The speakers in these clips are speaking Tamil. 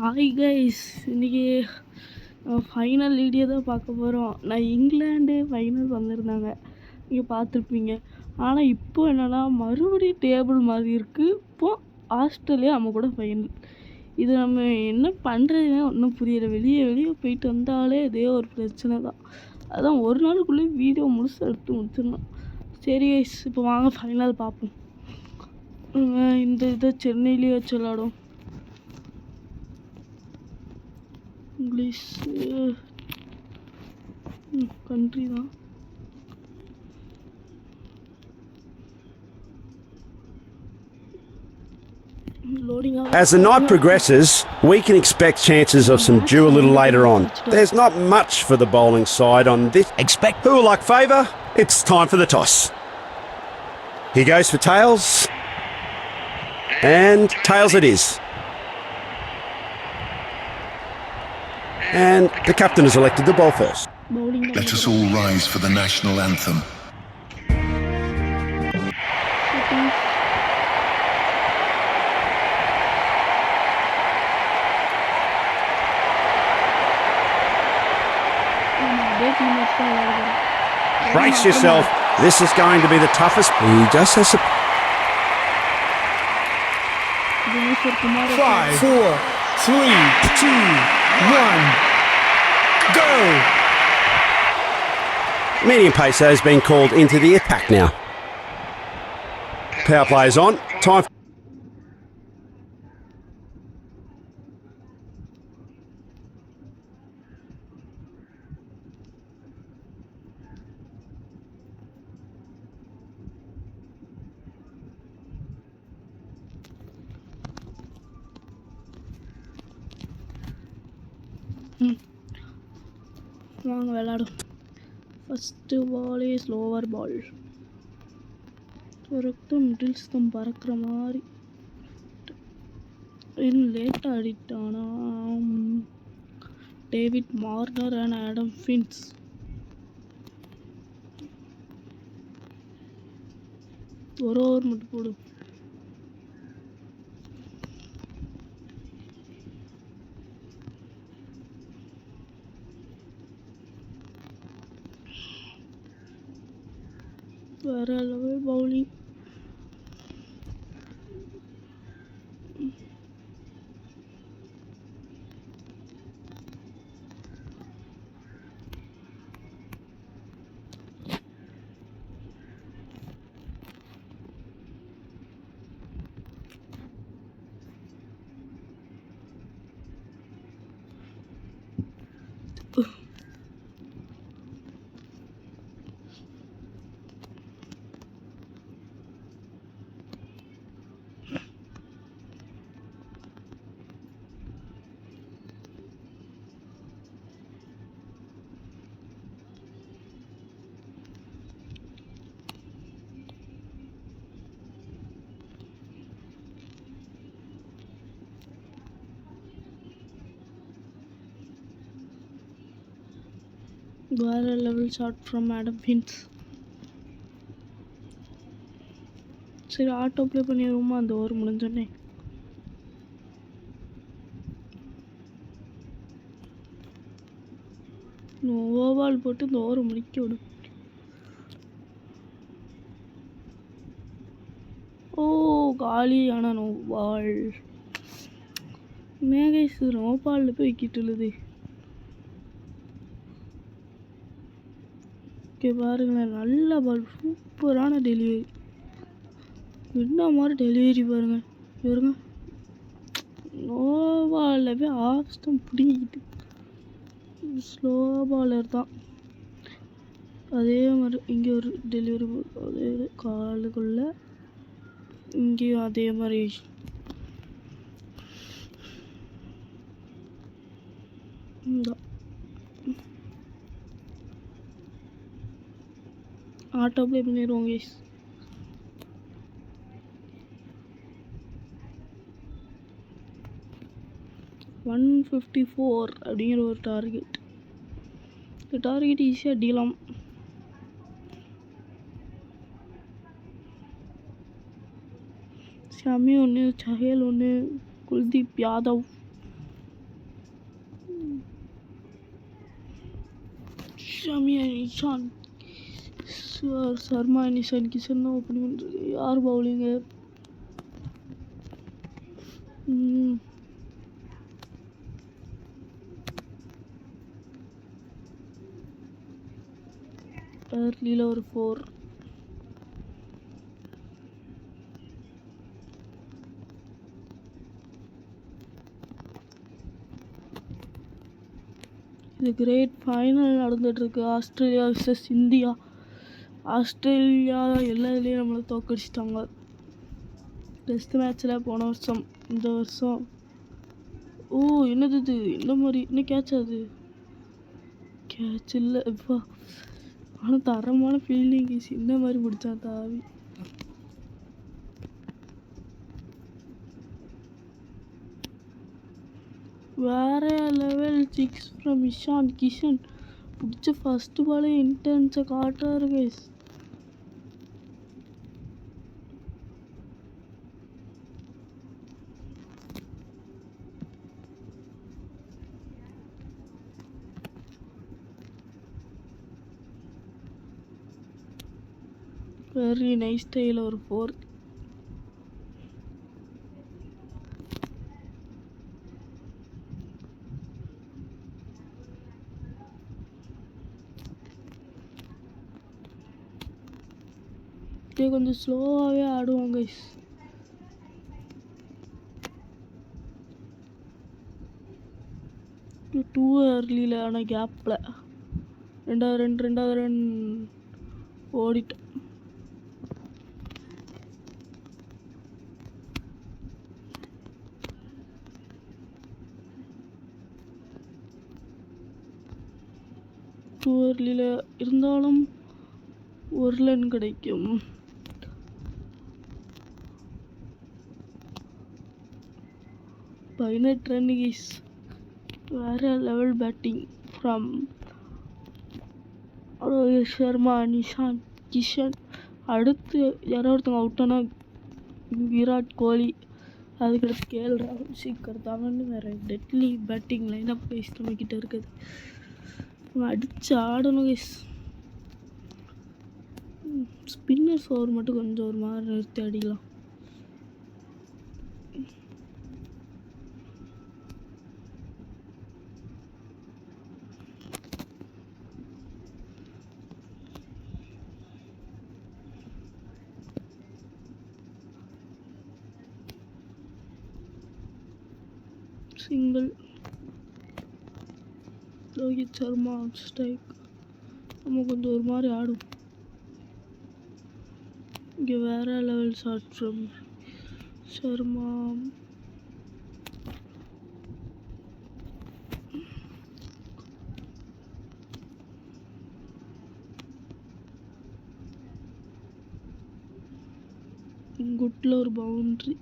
ஹாய் கைஸ், இன்றைக்கி ஃபைனல் வீடியோ தான் பார்க்க போகிறோம். நான் இங்கிலாண்டு ஃபைனல் வந்திருந்தாங்க, நீங்கள் பார்த்துருப்பீங்க. ஆனால் இப்போ என்னென்னா மறுபடியும் டேபிள் மாதிரி இருக்குது. இப்போது ஆஸ்திரேலியா நம்ம கூட ஃபைனல். இது நம்ம என்ன பண்ணுறதுன்னு ஒன்றும் புரியலை. வெளியே போயிட்டு வந்தாலே இதே ஒரு பிரச்சனை தான். அதான் ஒரு நாளுக்குள்ளேயே வீடியோ முழுசாக எடுத்து முடிச்சிடணும். சரி கைஸ், இப்போ வாங்க ஃபைனல் பார்ப்போம். இந்த இதை சென்னையிலேயே வச்சு விளாடும். இங்கிலீஷ் கண்ட்ரி தான். As the night progresses, we can expect chances of some dew a little later on. There's not much for the bowling side on this. Who will like favour? It's time for the toss. He goes for tails. And tails it is. And the captain has elected the ball first. Let us all rise for the national anthem. Brace yourself. This is going to be the toughest. He just has to... 5, 4, 3, 2, 1, go! Medium pacer has been called into the attack now. Power play is on. Time. வாங்க விளாடும். ஃபஸ்ட்டு பாலே ஸ்லோவர் பால். கரெக்டாக மிடில் ஸ்டம் பறக்கிற மாதிரி. இன்னும் லேட்டாக ஆடிட்டானா. David Warner and Adam Finch. ஒரு ஓவர் மட்டும் போடு. வேற லெவல் பவுலிங். வேற level shot from Adam Finch. சரி, ஆட்டோ ப்ளே பண்ணிடுவோமா அந்த ஓவர் முடிஞ்சோடனே. ஓவால் போட்டு இந்த ஓவர் முடிக்க விடும். ஓ காலியான நோபால். மேகேஷ் நோபாலில் போய் விக்கெட் விழுது. பாருங்களேன், நல்ல பால், சூப்பரான டெலிவரி. என்ன மாதிரி டெலிவரி பாருங்க பாருங்க. நோபாலில் போய் ஆஃப்ஸ்டம் பிடிக்கிட்டு. ஸ்லோ பாலர் தான். அதே மாதிரி இங்கே ஒரு டெலிவரி, அதே காலுக்குள்ள இங்கேயும் அதே மாதிரி. ஆட்டோ ப்ளே பண்ணிடுவோம் கைஸ். $154 அப்படிங்கிற ஒரு டார்கெட். இந்த டார்கெட் ஈஸியாக அடிக்கலாம். ஷமி ஒன்று, சஹேல் ஒன்று, குல்தீப் யாதவ் ஷமி நிஷான் சர்மா நிஷான் கிஷன் தான் ஓப்பனிங் பண்ணுறது. யார் பவுலிங்கு? ஏர்லியில் ஒரு 4. இது கிரேட் ஃபைனல் நடந்துகிட்ருக்கு. Australia vs India. ஆஸ்திரேலியா எல்லா இதுலேயும் நம்மளை தோக்கடிச்சிட்டாங்க. டெஸ்ட் மேட்ச்சில் போன வருஷம், இந்த வருஷம். ஓ என்னது இது? இந்த மாதிரி என்ன கேட்ச்? அது கேட்ச் இல்லை இப்போ. ஆனால் தரமான ஃபீல்டிங் இந்த மாதிரி பிடிச்சா தாவி. வேற லெவல் 6 ஃப்ரம் இஷான் கிஷன். பிடிச்ச ஃபர்ஸ்ட் பாலே இன்டென்ஸை காட்டுறாரு கைஸ். வெரி நைஸ் ஸ்டைல் ஒரு 4. கொஞ்சம் ஸ்லோவாகவே ஆடுவோம் கைஸ். டூ ஏர்லியில் ஆனால் கேப்பில் ரெண்டாவது ரன் ஓடிட்டோம். டூ ஏர்லியில் இருந்தாலும் ஒரு ரன் கிடைக்கும். பதினெட்டு ரன் கைஸ். வேறு level batting from Rohit Sharma Nishan Kishan. அடுத்து யாரோ ஒருத்தவங்க அவுட்டானா விராட் கோலி, அதுக்கடுத்து கேஎல் ராகுல், ஷிகர் தவன். வேறு டெட்லி பேட்டிங் லைனப் கைஸ் நம்மக்கிட்ட இருக்குது. நம்ம அடித்து ஆடணும் கைஸ். ஸ்பின்னர்ஸ் ஓவர் மட்டும் கொஞ்சம் ஒரு மாதிரி நிறுத்தி அடிக்கலாம். சிங்கிள். ரோஹித் சர்மா ஸ்ட்ரைக். நம்ம கொஞ்சம் ஒரு மாதிரி ஆடும். இங்கே வேற லெவல் ஷாட் ஃப்ரம் சர்மா. குட்டில் ஒரு பவுண்ட்ரி.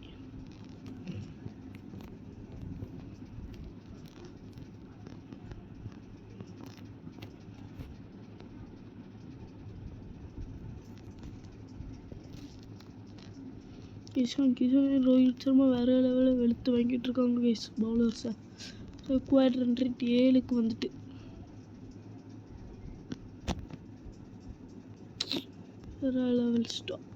கிஷன் ரோஹித் சர்மா வேறு லெவலில் வெளுத்து வாங்கிட்டு இருக்காங்க கைஸ் பவுலர்ஸை. ரிக்வயர்ட் ரன் ரேட் 7க்கு வந்துட்டு. வேறு லெவல் ஸ்டார்ட்.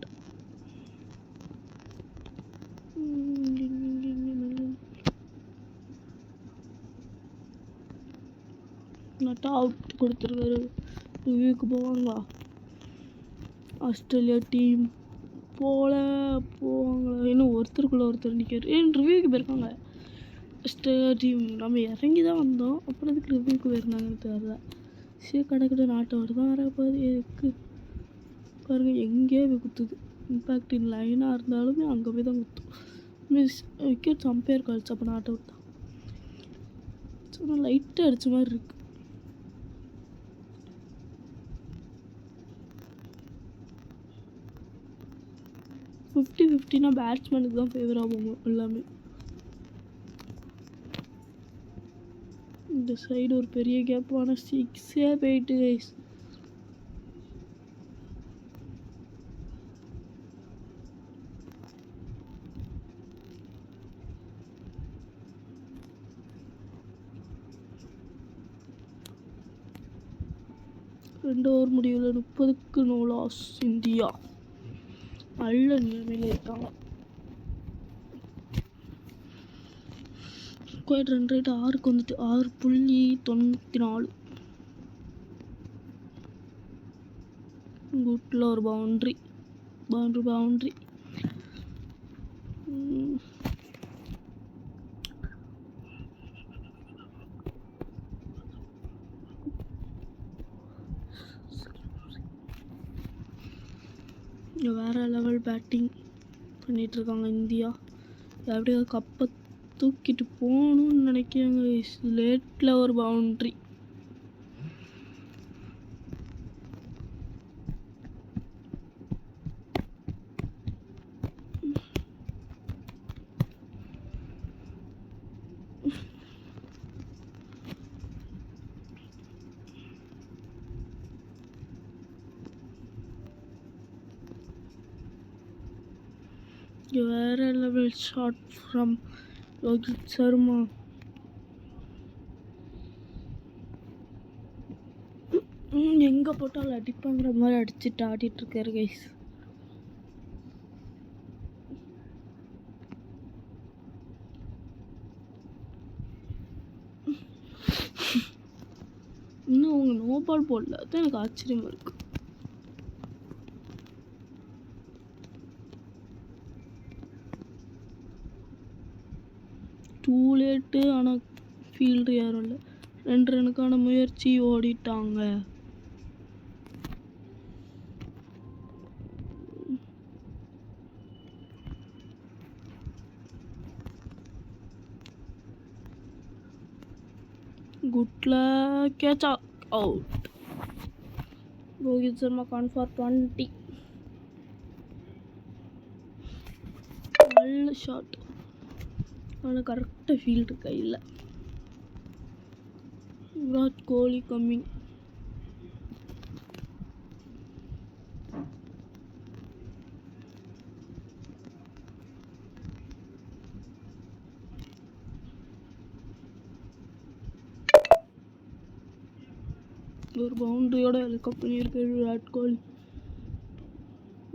நட்டா அவுட் கொடுத்துருக்காரு. ரிவ்யூக்கு போவாங்களா ஆஸ்திரேலியா டீம்? போவாங்களா? இன்னும் ஒருத்தர் நிற்கிறார். ரிவ்யூக்கு போயிருக்காங்க ஆஸ்திரேலியா டீம். நம்ம இறங்கி தான் வந்தோம், அப்புறம் அதுக்கு ரிவ்யூக்கு போயிருந்தாங்கன்னு தெரியல. சரி கிடக்கிட்ட நாட்டை தான் வர போகுது. எதுக்கு பாருங்கள் எங்கேயே போய் குத்துது. இம்பேக்ட் இன் லைனாக இருந்தாலுமே அங்கே போய் தான் குத்தும். Wickets umpire calls. அப்போ நாட் அவுட் தான். ஸோ லைட்டாக அடித்த மாதிரி இருக்குது. 50-50 பேட்ஸ்மேனுக்கு தான் ஃபேவர் ஆகும் எல்லாமே. இந்த சைடு ஒரு பெரிய கேப். ஆனால் 6 போயிட்டு கைஸ். 2 ஓவர் முடிவில் 30க்கு நோ லாஸ். இந்தியா நல்ல நிலைமையில் இருக்காங்க. ஸ்கொயர் ரன் ரேட் 6க்கு வந்துட்டு 6.94. குட்ல ஒரு பவுண்ட்ரி. வேற லெவல் பேட்டிங் பண்ணிட்டு இருக்காங்க இந்தியா. எப்படியோ கப்பை தூக்கிட்டு போகணும்னு நினைக்கிறாங்க. லேட்ல ஒரு பவுண்ட்ரி. வேற level shot from Rohit Sharma. எங்கே போட்டாலும் அடிப்பாங்கிற மாதிரி அடிச்சுட்டு ஆடிட்டு இருக்காரு கைஸ். இன்னும் அவங்க நோ பால் போடல, அதான் எனக்கு ஆச்சரியமா இருக்கு. Two late. ஆனால் ஃபீல்டு யாரும் இல்லை. 2 ரனுக்கான முயற்சி ஓடிட்டாங்க. குட்ல catch out. Rohit Sharma gone for 20. நல்ல ஷாட். ஆனால் கரெக்டாக ஃபீல்டு கையில். விராட் கோலி கம்மிங். ஒரு பவுண்டரியோட வெல்கம் பண்ணியிருக்காரு விராட் கோலி.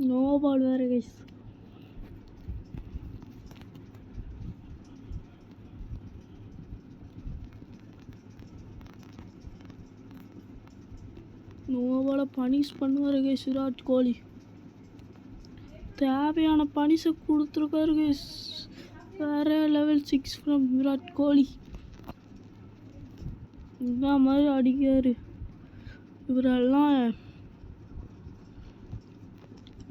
நோ பால் வேறு கைஸ். நோவால பனிஷ் பண்ணுவார் கைஸ் விராட் கோலி. தேவையான பனிஷை கொடுத்துருக்காரு கைஸ். வேற லெவல் 6 ஃப்ரம் விராட் கோலி. இந்த மாதிரி அடிக்காரு. இவரெல்லாம்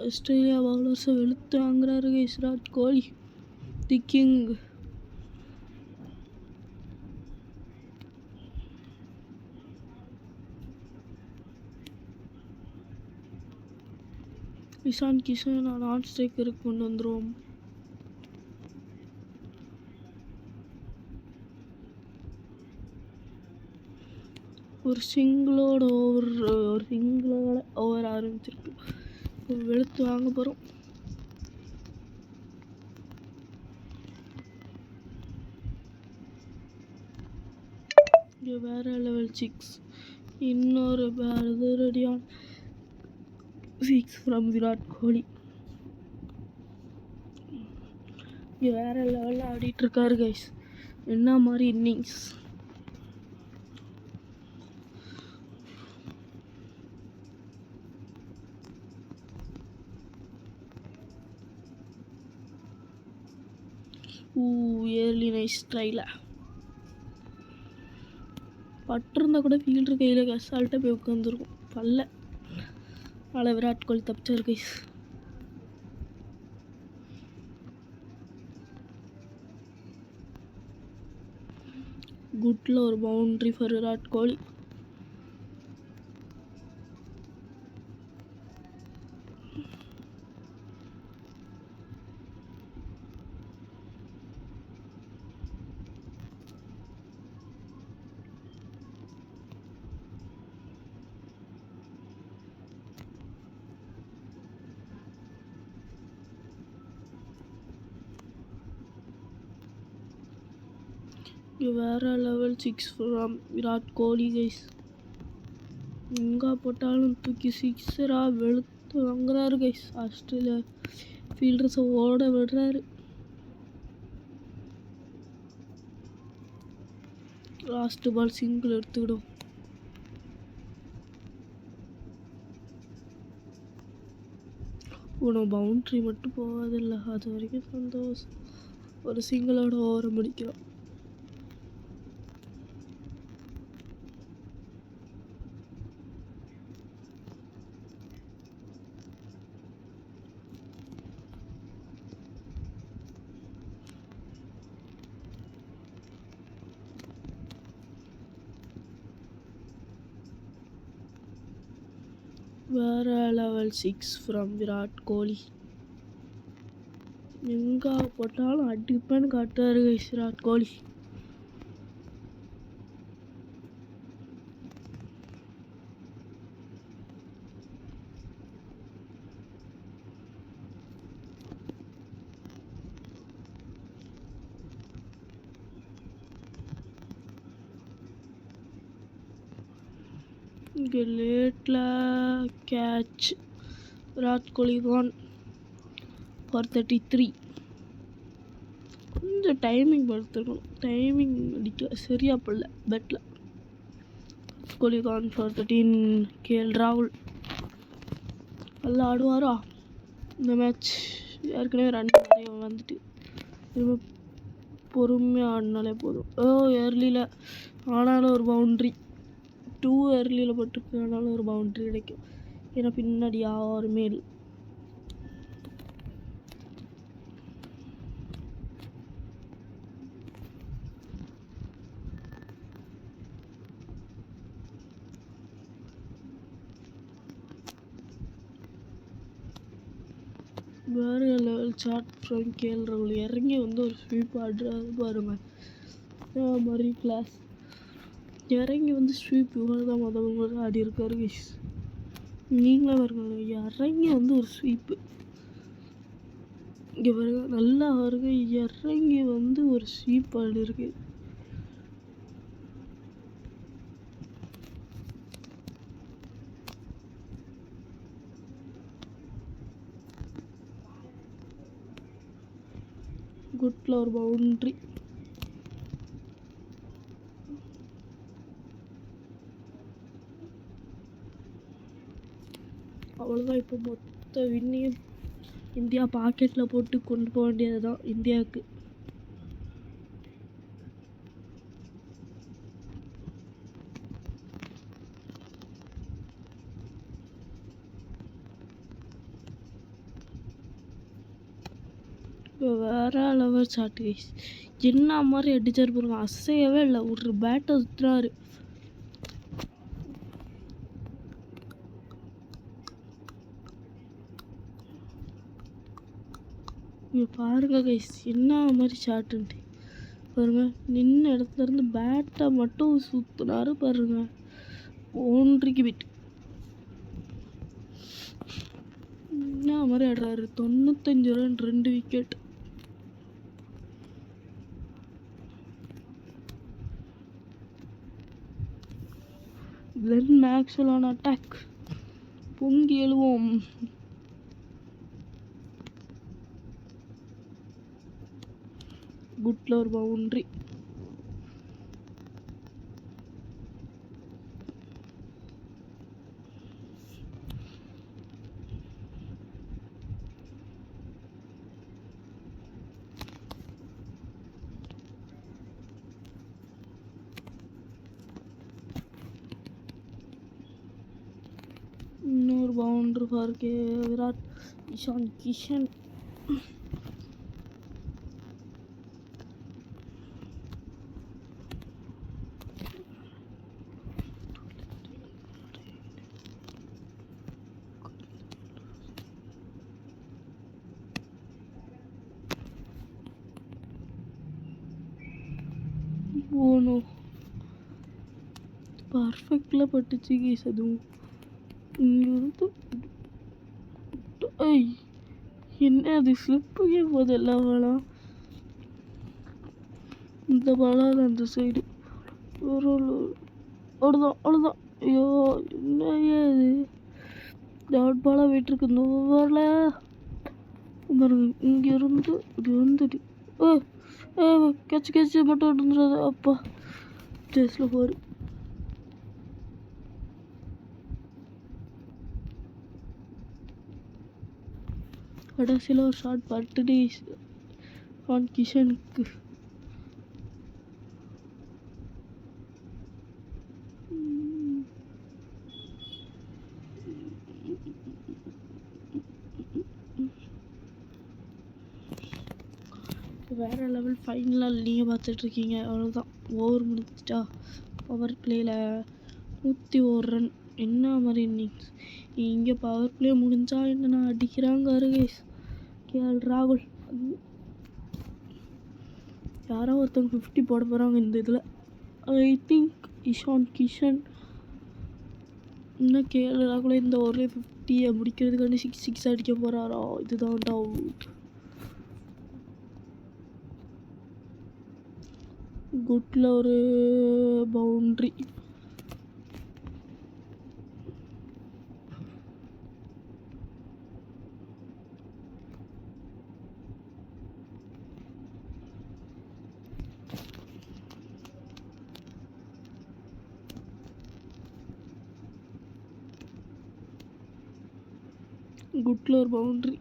ஆஸ்திரேலியா பவுலர்ஸை வெளுத்து வாங்குறாரு guys Virat Kohli. The king. Ishan Kishan non ஸ்ட்ரைக்கருக்கு கொண்டு வந்துடுவோம். ஒரு சிங்கிளோட ஓவர் ஆரம்பிச்சிருக்கு. வெளுத்து வாங்க போகிறோம். வேற லெவல் 6. இன்னொரு ரெடியான 6 ஃப்ரம் விராட் கோலி. வேற லெவலில் ஆடிட்டு இருக்காரு கைஸ். என்ன மாதிரி இன்னிங்ஸ். ஏர்லி நைஸ் ட்ரைல பட்டிருந்தா கூட ஃபீல்டர் கையில் அசால்ட்டாக போய் உட்காந்துருக்கும். பல்ல அதில் விராட் கோலி தப்பிச்சார் கைஸ். குட்ல ஒரு பவுண்ட்ரி ஃபார் விராட் கோலி. வேற level 6 from Virat Kohli guys. எங்கே போட்டாலும் தூக்கி சிக்ஸராக வெளுத்து வாங்குறாரு கைஸ். ஆஸ்திரேலியா ஃபீல்டர்ஸை ஓட விடுறாரு. லாஸ்ட் பால் சிங்கிள் எடுத்துக்கிடும். உனக்கு பவுண்ட்ரி மட்டும் போகாதில்ல, அது வரைக்கும் சந்தோஷம். ஒரு சிங்கிளோட ஓரம் முடிக்கிறோம். வேற லெவல் 6 ஃப்ரம் விராட் கோலி. எங்கே போட்டாலும் அடிப்பேன்னு காட்டுறாரு விராட் கோலி. இங்கே லேட்டில் catch. Virat Kohli gone for 33. கொஞ்சம் டைமிங் படுத்துக்கணும், டைமிங் அடிக்கல, சரியா போடல பெட்டில். கோலி கான் ஃபார் 13. கேஎல் ராகுல் நல்லா ஆடுவாரா இந்த மேட்ச்? ஏற்கனவே ரன் நிறைய வந்துட்டு திரும்ப பொறுமையாக ஆடினாலே போதும். ஏர்லியில் ஆனாலும் ஒரு பவுண்ட்ரி, 2 ஏர்லியில் போட்டுருக்கு, ஆனாலும் ஒரு பவுண்ட்ரி கிடைக்கும். ஏன்னா பின்னாடி யாருமே இல்லை. வேறு லெவல் ஷாட் ஃப்ரம் கேஎல் ராகுல். இறங்கி வந்து ஒரு ஸ்வீப் ஆடுறாரு பாருங்க, மாதிரி கிளாஸ். இறங்கி வந்து ஸ்வீப் இவ்வளோ தான் முதல் ஆடி இருக்காரு கைஸ். நீங்களே பாருங்க, இறங்கி வந்து ஒரு ஸ்வீப்பு. இங்கே பாருங்க, நல்லா பாருங்க, இறங்கி வந்து ஒரு ஸ்வீப் ஆடி இருக்கு. குட்ல ஒரு பவுண்ட்ரி. அவ்வளோதான். இப்போ மொத்த வின்னையும் இந்தியா பாக்கெட்டில் போட்டு கொண்டு போக வேண்டியது தான் இந்தியாவுக்கு. இப்போ வேற லெவல் ஷாட் கைஸ். என்ன மாதிரி அடிச்சாரு பாருங்க, அசையவே இல்லை, ஒரு பேட்டை சுற்றுறாரு. இங்கே பாருங்க கைஸ், என்ன மாதிரி ஷாட்டுன்ட்டு பாருங்க. நின்ன இடத்துல இருந்து பேட்டை மட்டும் சுற்றினாரு பாருங்க, பவுண்ட்ரிக்கு போயிட்டு. என்ன மாதிரி ஆடுறாரு. 95 run, 2 wicket. Glenn Maxwell on attack. பொங்கி எழுவோம். குட்ல ஒரு பவுண்ட்ரி. இன்னொரு பவுண்டரி ஃபார் விராட். இஷான் கிஷன். ஓனோ பர்ஃபெக்டில் பட்டுச்சு கேஸ். அதுவும் இங்கிருந்து என்ன அது ஸ்லிப்புக்கே போது எல்லா பாலாம். இந்த பாலால் அந்த சைடு ஒரு அவ்வளோதான் அவ்வளோதான். ஐயோ என்ன இது டாட் பாலாக போயிட்டுருக்கு இந்த ஓவரில். பாருங்க இங்கேருந்து இப்படி வந்துட்டு கேட்ச் மட்டும் இருந்துடாது. அப்பா டேஸ்டில் போரு. கடைசியில் ஒரு ஷார்ட் பர்த்டே ஆன் கிஷனுக்கு. வேறு லெவல் ஃபைனலாக நீங்கள் பார்த்துட்ருக்கீங்க. அவ்வளோதான், ஓவர் முடிச்சிட்டா. பவர் பிளேயில் 101 ரன். என்ன மாதிரி இன்னிங்ஸ் இங்கே பவர் பிளே முடிஞ்சா என்னென்ன அடிக்கிறாங்க அருகேஷ். கேஎல் ராகுல் யாரோ ஒருத்தவங்க 50 போட போகிறாங்க இந்த இதில். I think Ishan Kishan. இன்னும் கேஎல் ராகுல் இந்த ஓவரில் 50 முடிக்கிறதுக்காண்டி 6 அடிக்க போகிறாரா? இதுதான் டவுட். குட்டில் ஒரு பவுண்ட்ரி. குட்டில் ஒரு பவுண்ட்ரி.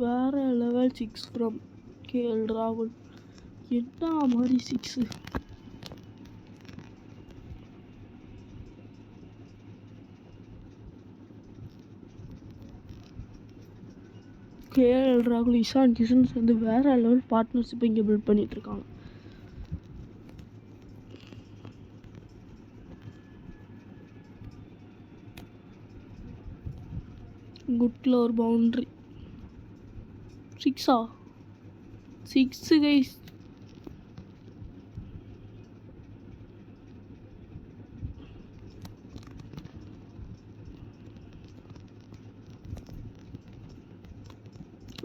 வேறு லெவல் 6 ஃப்ரம் கேஎல் ராகுல். என்ன மாதிரி 6. கேஎல் ராகுல் இஷான் கிஷன் சேர்ந்து வேறு லெவல் பார்ட்னர்ஷிப் இங்கே பில்ட் பண்ணிகிட்ருக்காங்க. குட்டில் ஒரு பவுண்ட்ரி. 6 கைஸ்.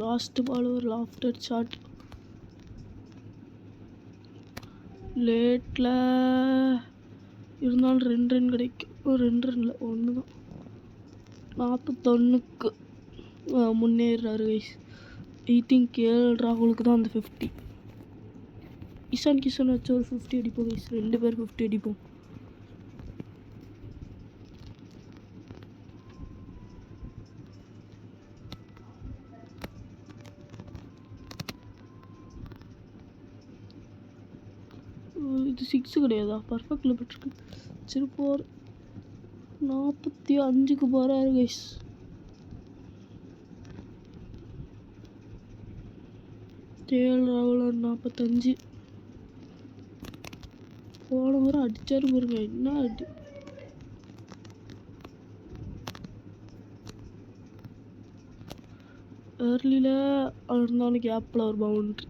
லாஸ்ட் பால் ஒரு லாஃப்டர் ஷாட். லேட்டில் இருந்தாலும் 2 ரன் கிடைக்கும். 2 ரன்ல 1 தான். 41க்கு முன்னேறாரு கைஸ். ஐ திங்க் கேஎல் ராகுலுக்கு தான் அந்த 50. இஷான் கிஷன் வச்சு ஒரு 50 அடிப்போம் கைஸ். 2 பேர் 50 அடிப்போம். இது 6 கிடையாதா? பர்ஃபெக்டில் போட்டிருக்கு. சரி 45க்கு போகிறாரு கைஸ். கேஎல் ராகுல் 45. போன வாரம் அடிச்சாரு பாருங்க. என்ன அடி. ஏர்லியில் இருந்தாலும் கேப்பில் ஒரு பவுண்ட்ரி.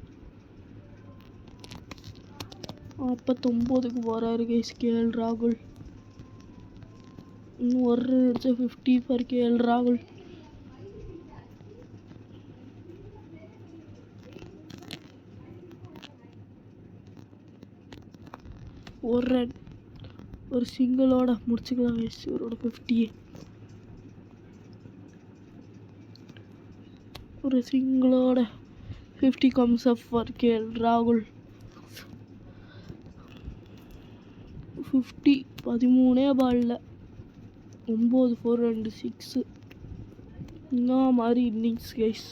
49க்கு போகிறாரு கைஸ் கேஎல் ராகுல். இன்னும் ஒரு ரன் அடிச்சா 50 ஃபார் கேஎல் ராகுல். ஒரு ரன் ஒரு சிங்கிளோட முடிச்சுக்கலாம் கைஸ் இவரோட 50. ஒரு சிங்கிளோட 50 comes up for கேஎல் ராகுல். 50 13 பாலில் 9 4 2 6. இந்த மாதிரி இன்னிங்ஸ் கைஸ்.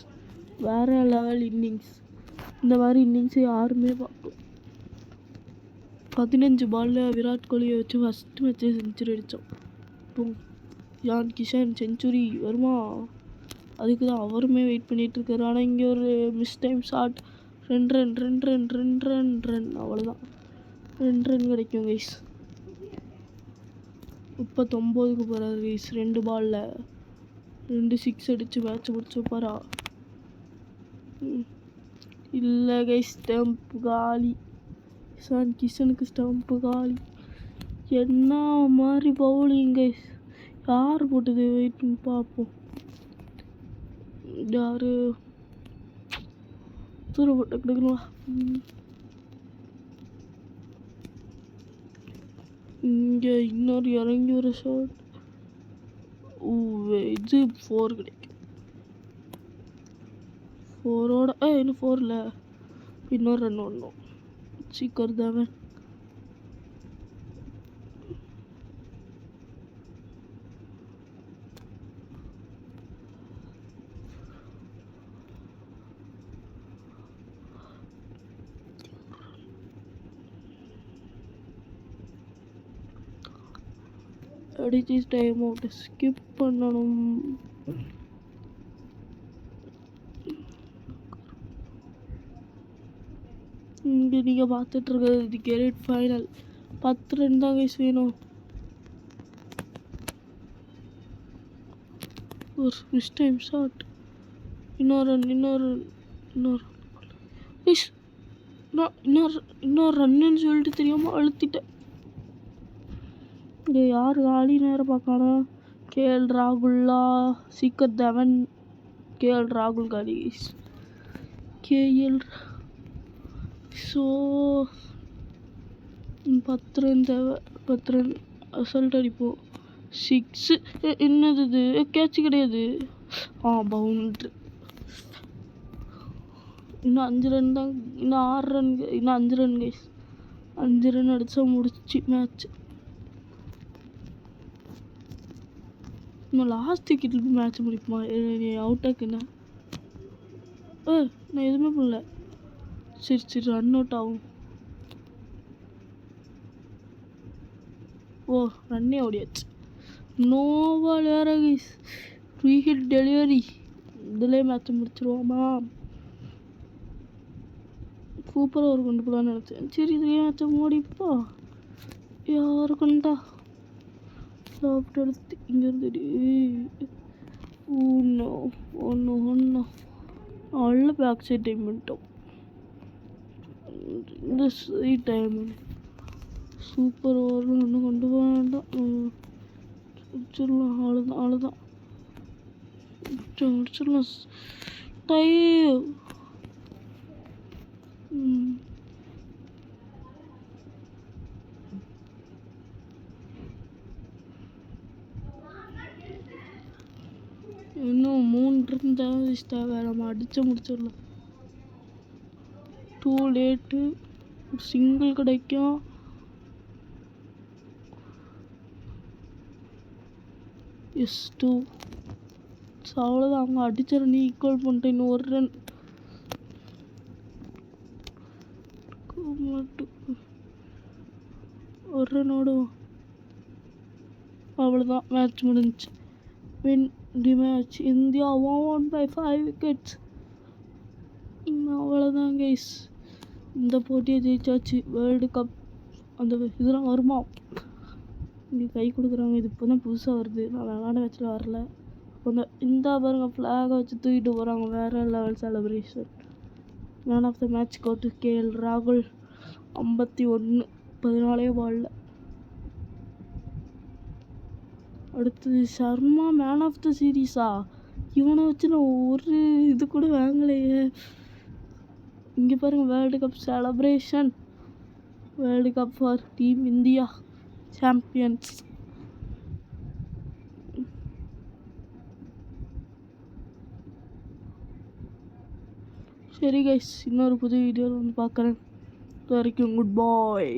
வேறு லெவல் இன்னிங்ஸ். இந்த மாதிரி இன்னிங்ஸை யாருமே பார்க்கல. 15 பாலில் விராட் கோலியை வச்சு ஃபஸ்ட்டு மேட்ச்சே செஞ்சுரி அடித்தோம். இஷான் கிஷன் செஞ்சுரி வருமா? அதுக்கு தான் அவருமே வெயிட் பண்ணிகிட்ருக்காரு. ஆனால் இங்கே ஒரு மிஸ் டைம் ஷாட். 2 ரன் அவ்வளோதான். 2 ரன் கிடைக்கும் கைஸ். 39க்கு போகிறாரு கைஸ் 2 பாலில். 2 6 அடிச்சு மேட்ச் முடிச்சப்பாரா. இல்லை கைஸ், ஸ்டம்ப் காலி. கிஷனுக்கு ஸ்டம்ப்பு காலி. என்ன மாதிரி பவுலிங் கைஸ். யார் போட்டது வெயிட்னு பார்ப்போம். யாரு தூர போட்டு கிடக்கணும். இங்கே இன்னொரு இறங்கி ஒரு ஷாட். இது 4 கிடைக்கும். 4ஓட இன்னும் 4ல் இன்னொரு ரன் ஒன்றும் சீக்கிரம் தானே. அடிச்சு டைம் அவுட் ஸ்கிப் பண்ணணும். இங்கே நீங்கள் பார்த்துட்டு இருக்கிறது இது கிரேட் ஃபைனல். 10 ரன் தான் கைஸ் வேணும். ஒரு மிஸ் டைம் ஷாட். இன்னொரு ரன்னுன்னு சொல்லிட்டு தெரியாமல் அழுத்திட்டேன். இங்கே யார் காலி நேரம் பார்க்கணும். KL ராகுல்லா, சீக்கர் தவன், KL ராகுல் காலி. KL ஸோ 10 ரன் தேவை. 10 ரன் அசல்ட் அடிப்போம். 6 என்னது இது, கேட்ச் கிடையாது. பவுண்ட்ரு. இன்னும் 5 ரன் தான். இன்னும் 6 ரன். இன்னும் 5 ரன் கைஸ். 5 ரன் அடித்தா முடிச்சு மேட்ச். இன்னும் லாஸ்ட் விக்கெட்டில் மேட்ச் முடிப்போமா? அவுட்டாக்குண்ணா. நான் எதுவுமே பண்ணல. சரி ரன் அவுட் ஆகும். ரன்னே ஓடியாச்சு. நோ பால் வேற கைஸ். Free hit delivery. இதிலே மேட்ச் முடிச்சிருவோமா? சூப்பராக ஒரு கொண்டு போகலான்னு நினச்சேன். சரி இதுலேயே மேட்சை முடிப்பா. யாருக்குண்டா சாப்பிட்டு எடுத்து இங்கேருந்து ஒன்று நல்ல பேக் சைட் டைம் பண்ணிட்டோம். இந்த சைட் டைம் சூப்பர் ஓவரில் ஒன்றும் கொண்டு போக வேண்டாம். முடிச்சிடலாம். அவ்வளோதான் முடிச்சிடலாம். டைம் இன்னும் 3 ரன் தேவை. நம்ம அடிச்சு முடிச்சிடலாம். Too late. ஒரு சிங்கிள் கிடைக்கும். எஸ் 2. அவ்வளோதான். அவங்க அடிச்ச ரன் ஈக்குவல் பண்ணிட்டு இன்னும் 1 ரன் ஓடுவோம். அவ்வளோதான் மேட்ச் முடிஞ்சிச்சு. win the match. India won by 5 wickets. அவ்வளோதான் கைஸ். இந்த போட்டியை ஜெயிச்சாச்சு. வேர்ல்டு கப் அந்த இதெல்லாம் வருமா? இங்கே கை கொடுக்குறாங்க. இது இப்போ தான் புதுசாக வருது. நான் விளாட மேட்ச்சில் வரல. இந்த பாருங்க ஃப்ளாகை வச்சு தூக்கிட்டு போகிறாங்க. வேறு level celebration. Man of the match go to KL ராகுல். 51 14 பாலில். அடுத்தது சர்மா மேன் ஆஃப் த சீரீஸா? இவனை வச்சு நான் ஒரு இது கூட வாங்கலையே. இங்கே பாருங்கள் world cup celebration. World cup for team India champions. சரி கைஸ், இன்னொரு புது வீடியோவில் வந்து பார்க்குறேன். இது வரைக்கும் குட் பாய்.